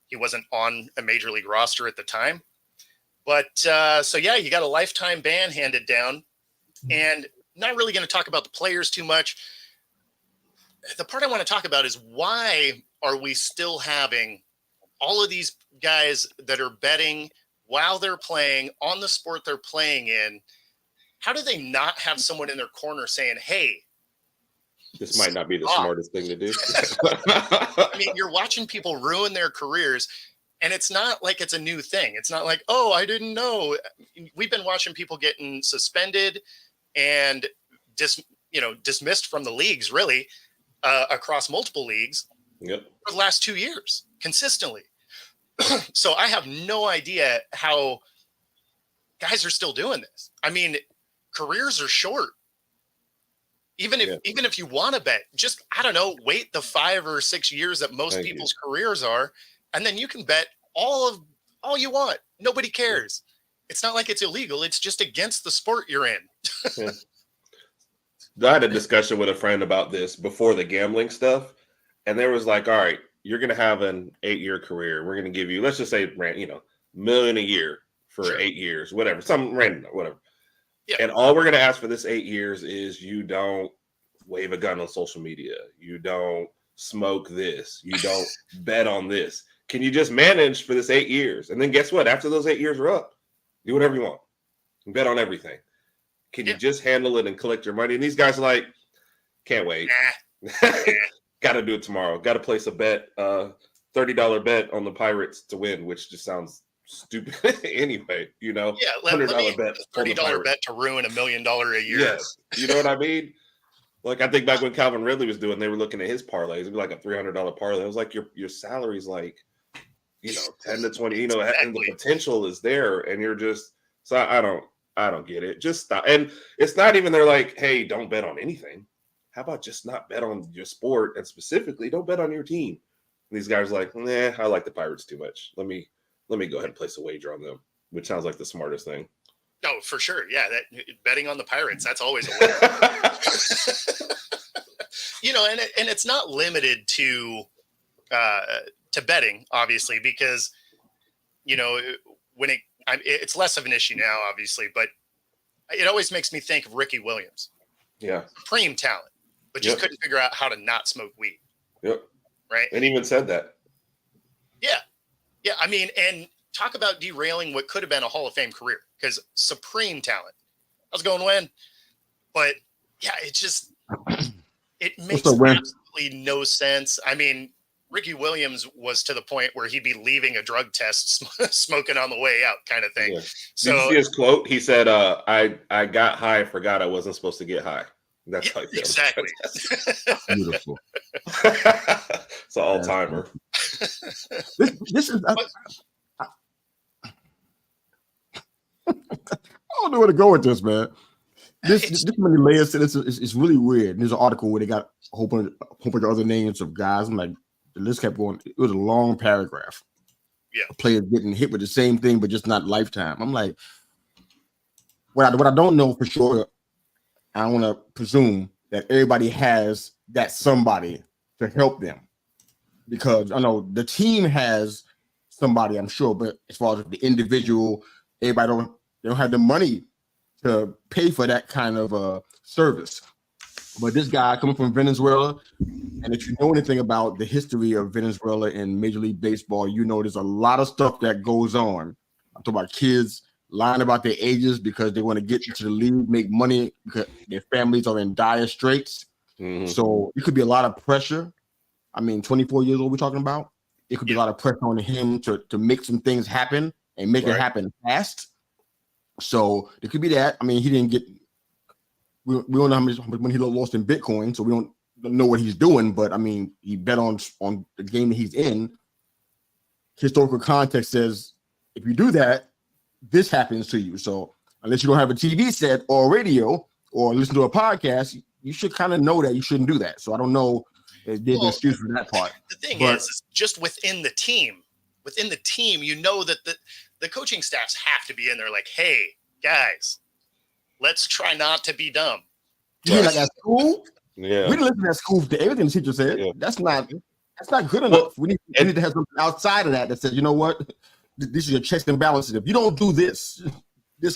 He wasn't on a major league roster at the time. But so, yeah, you got a lifetime ban handed down. And not really going to talk about the players too much. The part I want to talk about is why are we still having all of these guys that are betting while they're playing on the sport they're playing in? How do they not have someone in their corner saying, hey, this might not be the smartest thing to do? I mean, you're watching people ruin their careers, and it's not like it's a new thing. It's not like, oh, I didn't know. We've been watching people getting suspended and dismissed from the leagues, really, across multiple leagues for the last 2 years consistently. So I have no idea how guys are still doing this. I mean, careers are short. Even if you want to bet, just, I don't know, wait the 5 or 6 years that most people's careers are, and then you can bet all you want. Nobody cares. It's not like it's illegal. It's just against the sport you're in. Yeah. I had a discussion with a friend about this before the gambling stuff, and there was like, all right, you're going to have an 8-year career. We're going to give you, let's just say, $1 million a year for 8 years, whatever, some random, whatever. Yeah. And all we're going to ask for this 8 years is you don't wave a gun on social media. You don't smoke this. You don't bet on this. Can you just manage for this 8 years? And then guess what? After those 8 years are up, do whatever you want. You bet on everything. Can you just handle it and collect your money? And these guys are like, can't wait. Got to do it tomorrow. Got to place a bet, $30 bet on the Pirates to win, which just sounds stupid anyway, Yeah, $100 bet, $30 bet to ruin $1 million a year. Yes, you know what I mean? Like, I think back when Calvin Ridley was doing, they were looking at his parlays. It'd be like a $300 parlay. It was like your salary's like, 10 to 20. And the potential is there, and you're just so I don't get it. Just stop. And it's not even they're like, hey, don't bet on anything. How about just not bet on your sport, and specifically don't bet on your team? And these guys are like, nah, I like the Pirates too much. Let me go ahead and place a wager on them, which sounds like the smartest thing. No, for sure. Yeah, that betting on the Pirates, that's always a winner. And it's not limited to betting, obviously, because when it's less of an issue now, obviously, but it always makes me think of Ricky Williams. Yeah, supreme talent, but just couldn't figure out how to not smoke weed. Yep. Right. And even said that. Yeah. Yeah. I mean, and talk about derailing what could have been a Hall of Fame career, because supreme talent. I was going to win, but yeah, it makes absolutely no sense. I mean, Ricky Williams was to the point where he'd be leaving a drug test smoking on the way out kind of thing. Yeah. So did you see his quote? He said, I got high, forgot I wasn't supposed to get high. That's how he feels. Exactly. Beautiful. It's an all-timer. This is I don't know where to go with this, man. This many layers to this is really weird. There's an article where they got a whole bunch of other names of guys. I'm like, the list kept going. It was a long paragraph. Yeah, players getting hit with the same thing, but just not lifetime. I'm like, what I don't know for sure. I want to presume that everybody has that somebody to help them, because I know the team has somebody, I'm sure, but as far as the individual, everybody don't have the money to pay for that kind of service. But this guy coming from Venezuela, and if you know anything about the history of Venezuela in Major League Baseball, you know there's a lot of stuff that goes on. I'm talking about kids lying about their ages because they want to get into the league, make money because their families are in dire straits. Mm-hmm. So it could be a lot of pressure. I mean, 24 years old we're talking about. It could be a lot of pressure on him to make some things happen and make it happen fast. So it could be that. I mean, he didn't get. We don't know how much money he lost in Bitcoin, so we don't know what he's doing. But I mean, he bet on the game that he's in. Historical context says if you do that, this happens to you. So unless you don't have a TV set or radio or listen to a podcast, you should kind of know that you shouldn't do that. So I don't know if there's an excuse for that part. The thing is just within the team, you know that the coaching staffs have to be in there like, hey, guys, let's try not to be dumb. You mean like at school? Yeah. We didn't listen to school to everything the teacher said. Yeah. That's not good enough. We need to have something outside of that says, you know what? This is your checks and balances. If you don't do this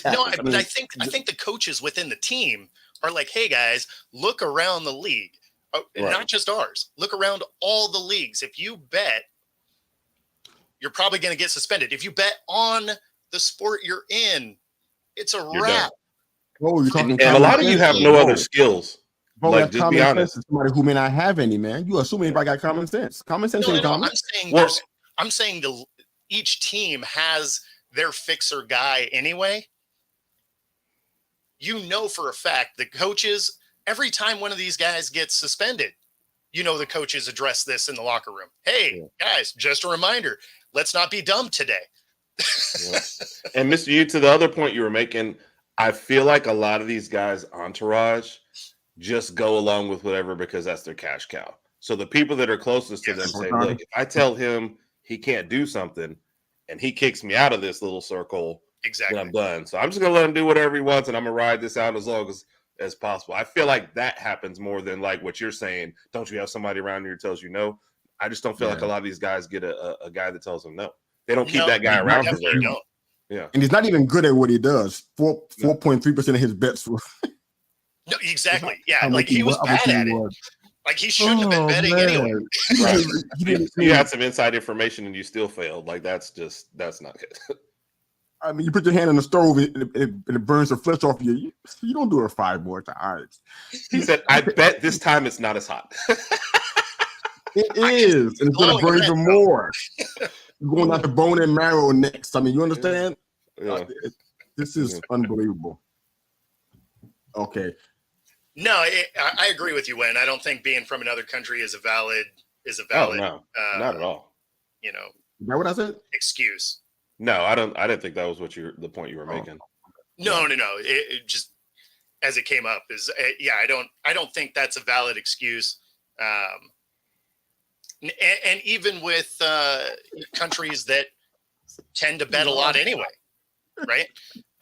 happens. No, but I think the coaches within the team are like, hey guys, look around the league. Not just ours. Look around all the leagues. If you bet, you're probably going to get suspended. If you bet on the sport you're in, it's a wrap. Oh, you're talking and a lot of you have no other skills. Bro, like, just be honest. Somebody who may not have any, man. You assume anybody got common sense. Common sense ain't common. I'm saying each team has their fixer guy anyway. You know for a fact the coaches, every time one of these guys gets suspended, you know the coaches address this in the locker room. Hey, guys, just a reminder, let's not be dumb today. And Mr. U, to the other point you were making, I feel like a lot of these guys' entourage just go along with whatever because that's their cash cow. So the people that are closest to them say, look, if I tell him he can't do something and he kicks me out of this little circle, then I'm done. So I'm just going to let him do whatever he wants and I'm going to ride this out as long as possible. I feel like that happens more than like what you're saying. Don't you have somebody around you who tells you no? I just don't feel like a lot of these guys get a guy that tells them no. They don't keep that guy around for very long. Yeah. And he's not even good at what he does. 4.3% of his bets were. No, exactly. Yeah. Like he was bad at it. Like he shouldn't have been betting anyway. Right. You had some inside information and you still failed. Like that's not good. I mean, you put your hand in the stove and it burns the flesh off you. You don't do it 5 more times. He said, I bet this time it's not as hot. It is. And it's going to burn even more. You're going out the bone and marrow next. I mean, you understand? Yeah. This is unbelievable. Okay. No, I agree with you, Wen. I don't think being from another country is a valid. Oh, no, not at all. You know, is that what I said? Excuse. No, I didn't think that was the point you were making. No. It just as it came up is I don't think that's a valid excuse. And even with countries that tend to bet a lot anyway, right?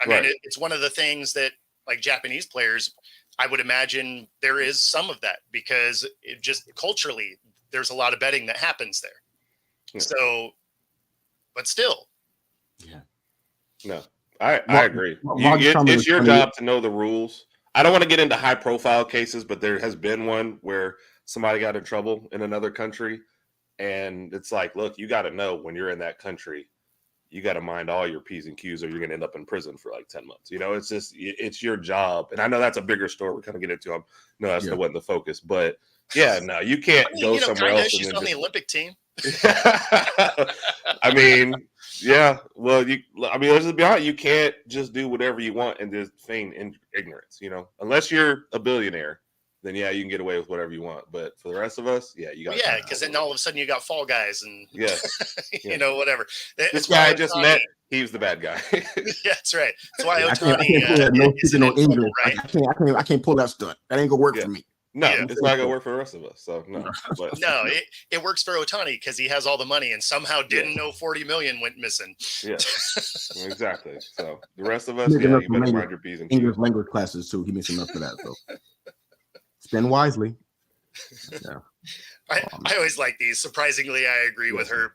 I mean, it's one of the things that like Japanese players, I would imagine there is some of that because it just culturally there's a lot of betting that happens there. Yeah. So, but still. Yeah. No, I agree. It's your job to know the rules. I don't want to get into high profile cases, but there has been one where somebody got in trouble in another country. And it's like, look, you got to know when you're in that country, you got to mind all your P's and Q's or you're going to end up in prison for like 10 months. You know, it's your job. And I know that's a bigger story we're kind of get into. No, that's not the focus. But Yeah, no, you can't go somewhere else. She's on the Olympic team. I mean, yeah. Well, let's just be honest. You can't just do whatever you want and just feign ignorance. Unless you're a billionaire, then yeah, you can get away with whatever you want. But for the rest of us, yeah, you got. Yeah, because then all of a sudden you got Fall Guys and whatever. This guy I just met. He was the bad guy. Yeah, that's right. That's why I can't pull that no speaking on English. Right? I can't pull that stunt. That ain't gonna work for me. No, it's not gonna work for the rest of us. So no, no, it works for Ohtani because he has all the money and somehow didn't know 40 million went missing. Yeah, exactly. So the rest of us, you better mind your P's and Q's. English language classes too. He missed enough for that. So spend wisely. Yeah. I always like these. Surprisingly, I agree with Herb.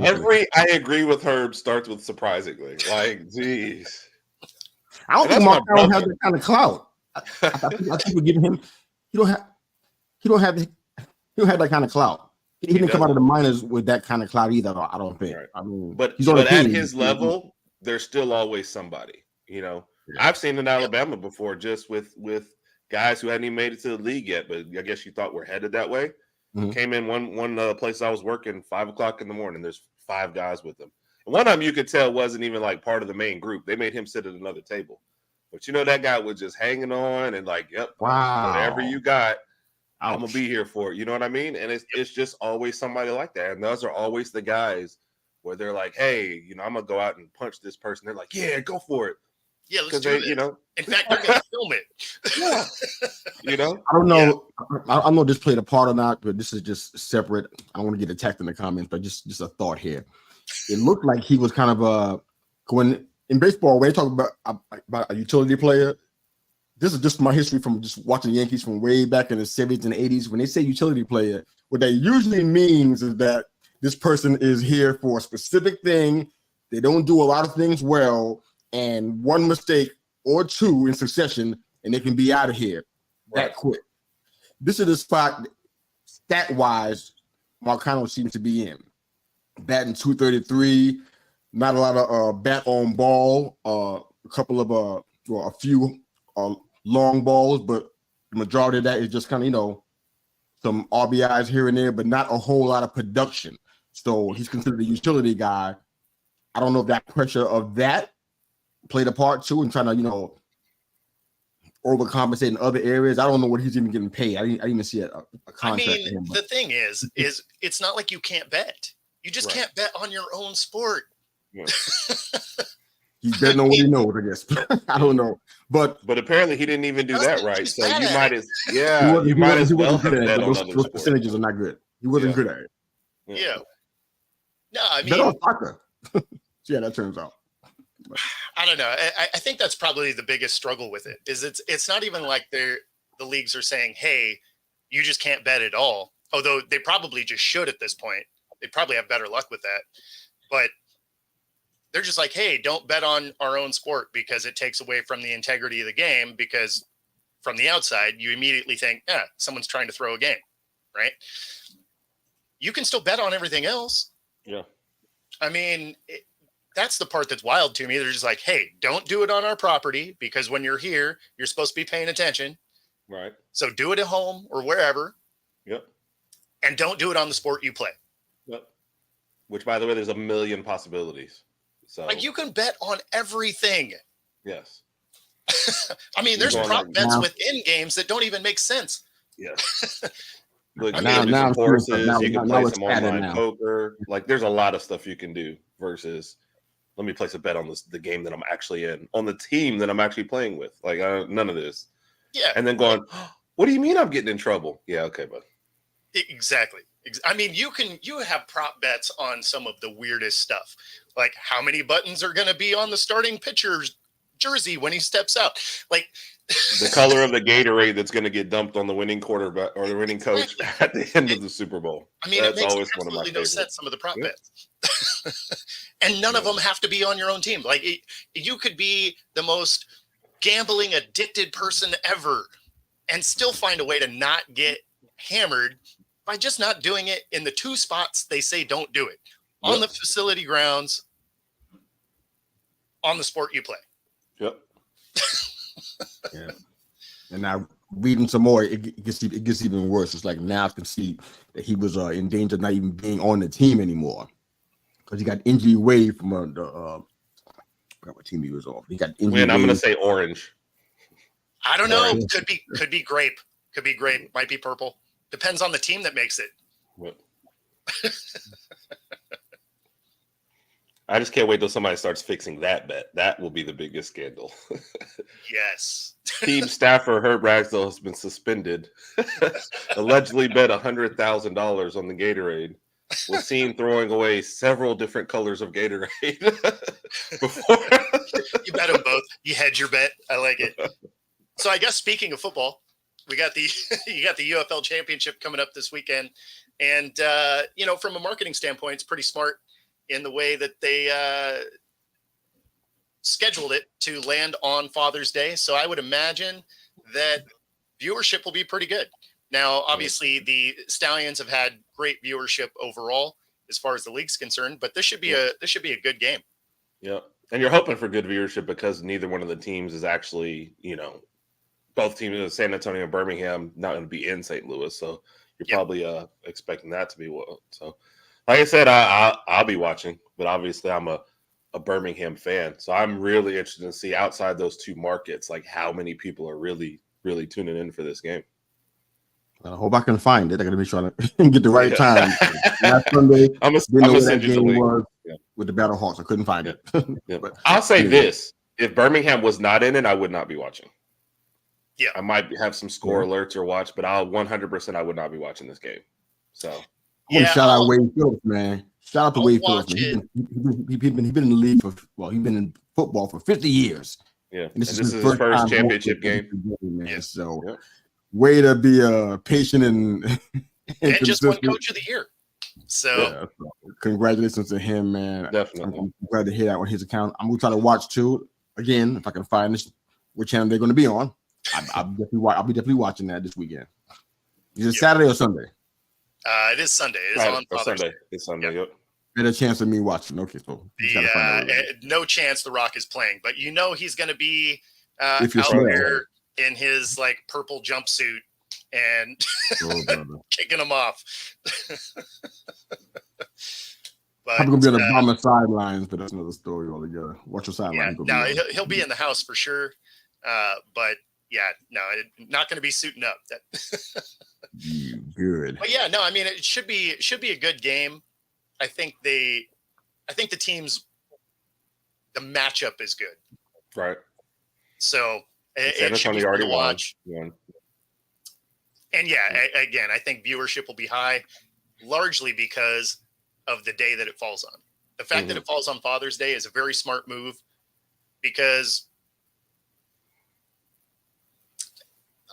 Every I agree with Herb starts with surprisingly. Like, geez. I don't think Marcelo has that kind of clout. I think we're giving him. He don't have that kind of clout. He didn't come out of the minors with that kind of clout either. I don't think. Right. I mean, but at his level, there's still always somebody. I've seen in Alabama before, just with guys who hadn't even made it to the league yet, but I guess you thought we're headed that way. Mm-hmm. Came in one place I was working 5:00 in the morning. There's 5 guys with them. And one of them you could tell wasn't even like part of the main group. They made him sit at another table. But that guy was just hanging on and like, yep, wow, whatever you got, I'm gonna be here for it. You know what I mean? And it's just always somebody like that. And those are always the guys where they're like, hey, I'm gonna go out and punch this person. They're like, yeah, go for it. Yeah, let's do it. In fact, they're gonna film it. Yeah. I don't know. Yeah. I don't know if this played a part or not, but this is just separate. I don't want to get attacked in the comments, but just a thought here. It looked like he was kind of when in baseball, when they talk about a utility player, this is just my history from just watching the Yankees from way back in the 70s and 80s. When they say utility player, what that usually means is that this person is here for a specific thing. They don't do a lot of things well, and one mistake or two in succession, and they can be out of here that quick. This is the spot, stat-wise, Marcano seems to be in. Batting .233, not a lot of bat on ball, a couple of a few long balls, but the majority of that is just kind of some RBIs here and there, but not a whole lot of production. So he's considered a utility guy. I don't know if that pressure of that played a part too, and trying to overcompensate in other areas. I don't know what he's even getting paid. I didn't even see a contract. I mean, the thing is it's not like you can't bet. You just can't bet on your own sport. Yeah. He's betting on what he knows, I guess. I don't know. But apparently he didn't even do that right. So you might as well have bet on other those percentages are not good. He wasn't good at it. Yeah. No, I mean, bet on soccer. Yeah, that turns out. I don't know. I think that's probably the biggest struggle with it. Is it's not even like the leagues are saying, hey, you just can't bet at all. Although they probably just should at this point. They probably have better luck with that. But they're just like, hey, don't bet on our own sport because it takes away from the integrity of the game, because from the outside, you immediately think, someone's trying to throw a game, right? You can still bet on everything else. Yeah. I mean, that's the part that's wild to me. They're just like, hey, don't do it on our property because when you're here, you're supposed to be paying attention. Right. So do it at home or wherever. Yep. And don't do it on the sport you play. Yep. Which, by the way, there's a million possibilities. So, like, you can bet on everything. Yes. I mean, there's prop bets within games that don't even make sense. Yes. Look, you can do some horses, you can play some online poker. Like, there's a lot of stuff you can do versus let me place a bet on the game that I'm actually in, on the team that I'm actually playing with. Like, none of this. Yeah. And then going, what do you mean I'm getting in trouble? Yeah, okay, bud. Exactly. I mean, you have prop bets on some of the weirdest stuff, like how many buttons are going to be on the starting pitcher's jersey when he steps out, like the color of the Gatorade that's going to get dumped on the winning quarterback or the winning coach at the end of the Super Bowl. I mean, that's always one of my favorites. Sense, some of the prop bets, and none of them have to be on your own team. Like you could be the most gambling addicted person ever, and still find a way to not get hammered by just not doing it in the 2 spots they say don't do it. On the facility grounds, on the sport you play. Yep. Yeah. And now reading some more, it gets even worse. It's like now I can see that he was in danger of not even being on the team anymore because he got injury wave from I forgot what team he was on. He got injury. I'm going to say orange. I don't know. Could be grape. Could be grape. Might be purple. Depends on the team that makes it. What? I just can't wait till somebody starts fixing that bet. That will be the biggest scandal. Yes. Team staffer Herb Ragsdale has been suspended. Allegedly bet $100,000 on the Gatorade. Was seen throwing away several different colors of Gatorade. Before. You bet them both. You hedge your bet. I like it. So I guess speaking of football, you got the UFL Championship coming up this weekend. And, from a marketing standpoint, it's pretty smart in the way that they scheduled it to land on Father's Day. So I would imagine that viewership will be pretty good. Now, obviously, the Stallions have had great viewership overall as far as the league's concerned, but this should be a good game. Yeah, and you're hoping for good viewership because neither one of the teams is actually, both teams, San Antonio and Birmingham, not going to be in St. Louis, so you're probably expecting that to be well. So, like I said, I'll be watching, but obviously I'm a Birmingham fan, so I'm really interested to see outside those two markets, like how many people are really, really tuning in for this game. I hope I can find it. I got to make sure I get the right time. Last Sunday, I'm gonna send you the link. With the Battle Hawks. I couldn't find it. But I'll say this: if Birmingham was not in it, I would not be watching. Yeah, I might have some score alerts or watch, but I'll 100% I would not be watching this game. So, shout out Wade Phillips, man. Shout out to Wade Phillips. He's been in the league he's been in football for 50 years. Yeah, and this is his first championship game. Man. Yeah. So, way to be patient and just won Coach of the Year. So, congratulations to him, man. Definitely, I'm glad to hear that on his account. I'm gonna try to watch too. Again, if I can find this, what channel they're going to be on. I'll be definitely watching that this weekend. Is it Saturday or Sunday? It is Sunday. It is on Father's Day. It's Sunday. Yep. Better chance of me watching. Okay, so no chance The Rock is playing, but he's going to be out there in his purple jumpsuit and kicking them off. But I'm gonna be on the Obama sidelines, but that's another story altogether. Watch your sidelines. Yeah, he'll be in the house for sure. But not going to be suiting up. Good. But it should be a good game. I think the matchup is good. Right. So it should be fun to watch. And again, I think viewership will be high, largely because of the day that it falls on. The fact that it falls on Father's Day is a very smart move because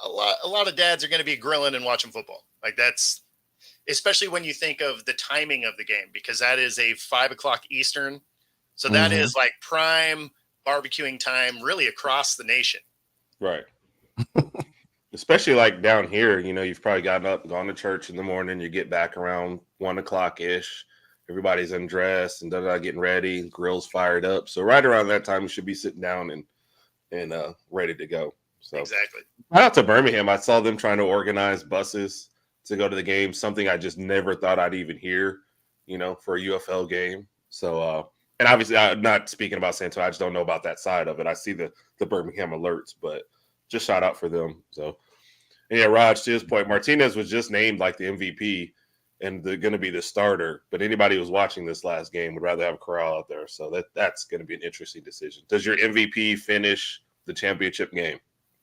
a lot of dads are going to be grilling and watching football. That's especially when you think of the timing of the game, because that is a 5:00 Eastern. So that is prime barbecuing time really across the nation. Right. Especially down here, you've probably gotten up, gone to church in the morning, you get back around 1:00-ish. Everybody's undressed and getting ready, grills fired up. So right around that time, you should be sitting down and ready to go. So exactly. Shout out to Birmingham. I saw them trying to organize buses to go to the game, something I just never thought I'd even hear, for a UFL game. So, and obviously I'm not speaking about San Antonio. I just don't know about that side of it. I see the Birmingham alerts, but just shout out for them. So, yeah, Raj, to his point, Martinez was just named the MVP and they're going to be the starter. But anybody who's watching this last game would rather have Corral out there. So that's going to be an interesting decision. Does your MVP finish the championship game?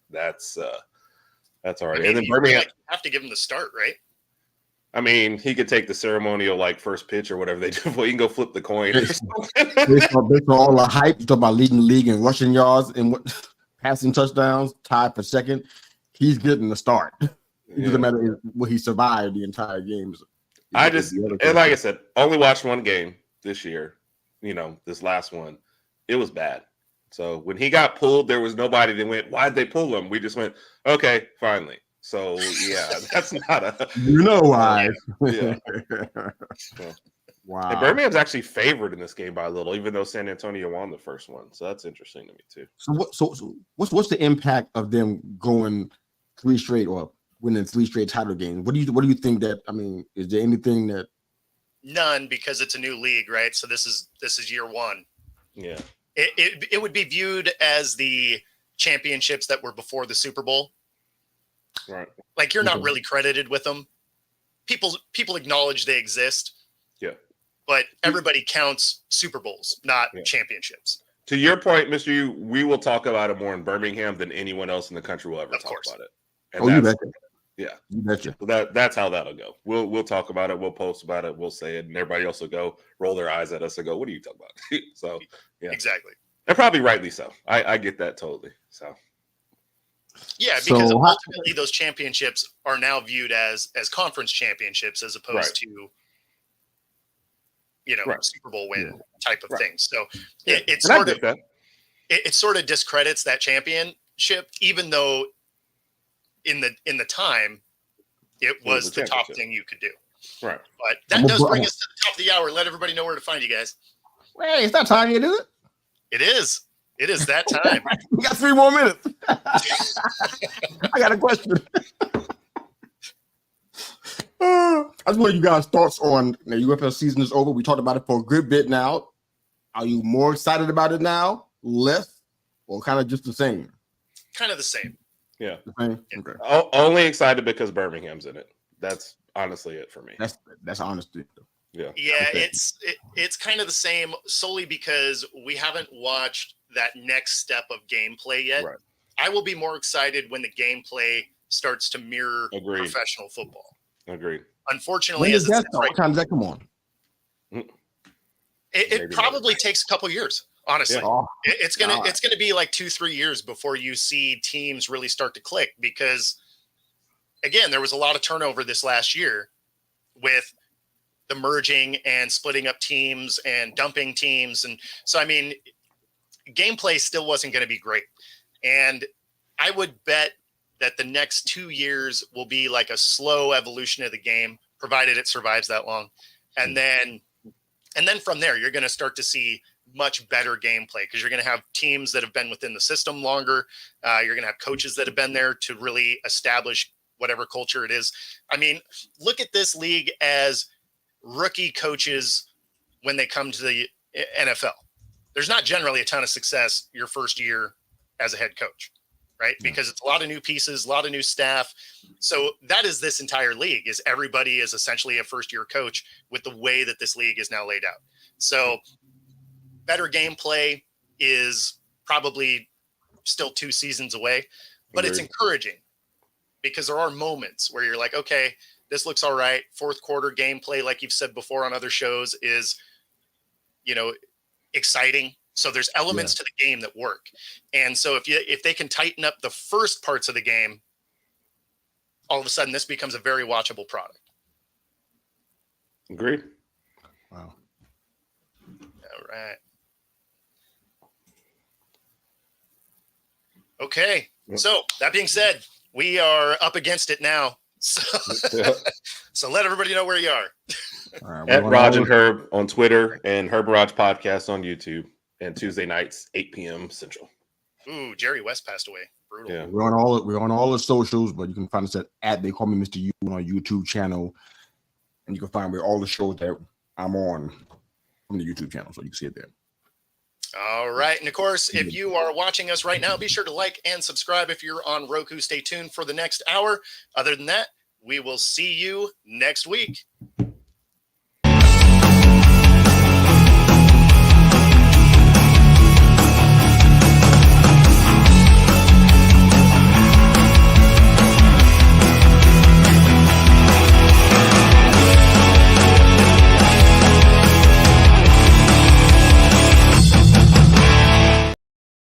That's all right. And then Birmingham have to give him the start, right? I mean, he could take the ceremonial first pitch or whatever they do. Well, you can go flip the coin. Based on all the hype, talk about leading the league in rushing yards and passing touchdowns, tied for second. He's getting the start. It doesn't matter what he survived the entire game. And like I said, only watched one game this year. This last one, it was bad. So when he got pulled, there was nobody that went, why'd they pull him? We just went, okay, finally. So, yeah, that's not a... why. Yeah. Wow. And Birmingham's actually favored in this game by a little, even though San Antonio won the first one. So that's interesting to me, too. So what's the impact of them going 3 straight or winning 3 straight title games. What do you think that? I mean, is there anything that? None, because it's a new league, right? So this is year one. Yeah. It would be viewed as the championships that were before the Super Bowl. Right. Like you're not really credited with them. People acknowledge they exist. Yeah. But everybody counts Super Bowls, not championships. To your point, Mr. U, we will talk about it more in Birmingham than anyone else in the country will ever talk about it. And you betcha. Yeah. You betcha. That's how that'll go. We'll talk about it. We'll post about it. We'll say it. And everybody else will go roll their eyes at us and go, what are you talking about? So, yeah. Exactly. And probably rightly so. I get that totally. So. Yeah, because ultimately those championships are now viewed as conference championships as opposed to, Super Bowl win type of thing. So it sort of discredits that championship, even though in the time it was the top thing you could do. Right. But that does bring us to the top of the hour. Let everybody know where to find you guys. Hey, it's not time yet, is it? It is. It is that time. We got 3 more minutes. I got a question. I just want you guys' thoughts on the UFL season is over. We talked about it for a good bit now. Are you more excited about it now, less, or kind of just the same? Kind of the same. Yeah. The same? Okay. Only excited because Birmingham's in it. That's honestly it for me. That's honesty. Yeah. Yeah, okay. It's kind of the same solely because we haven't watched that next step of gameplay yet. Right. I will be more excited when the gameplay starts to mirror professional football. Agreed. Unfortunately, what time does that come on? It probably takes a couple years, honestly. Yeah. Oh, it's gonna be like 2-3 years before you see teams really start to click, because again, there was a lot of turnover this last year with the merging and splitting up teams and dumping teams. And so, I mean, gameplay still wasn't going to be great. And I would bet that the next 2 years will be like a slow evolution of the game, provided it survives that long. And then from there, you're going to start to see much better gameplay, because you're going to have teams that have been within the system longer. You're going to have coaches that have been there to really establish whatever culture it is. I mean, look at this league as rookie coaches when they come to the NFL. There's not generally a ton of success your first year as a head coach, right? Because it's a lot of new pieces, a lot of new staff. So that is this entire league, is everybody is essentially a first year coach with the way that this league is now laid out. So better gameplay is probably still 2 seasons away, but it's encouraging because there are moments where you're like, okay, this looks all right. Fourth quarter gameplay, like you've said before on other shows, is, exciting. So there's elements to the game that work. And so if they can tighten up the first parts of the game, all of a sudden this becomes a very watchable product. Agreed. Wow. All right. Okay. So that being said, we are up against it now. So let everybody know where you are. Right, at Raj and Herb on Twitter, and Herb and Raj podcast on YouTube, and Tuesday nights 8 p.m. Central. Ooh, Jerry West passed away. Brutal. Yeah, we're on all the socials, but you can find us at They Call Me Mr. U on our YouTube channel, and you can find where all the shows that I'm on from the YouTube channel, so you can see it there. All right. And of course, if you are watching us right now, be sure to like and subscribe. If you're on Roku, stay tuned for the next hour. Other than that, we will see you next week.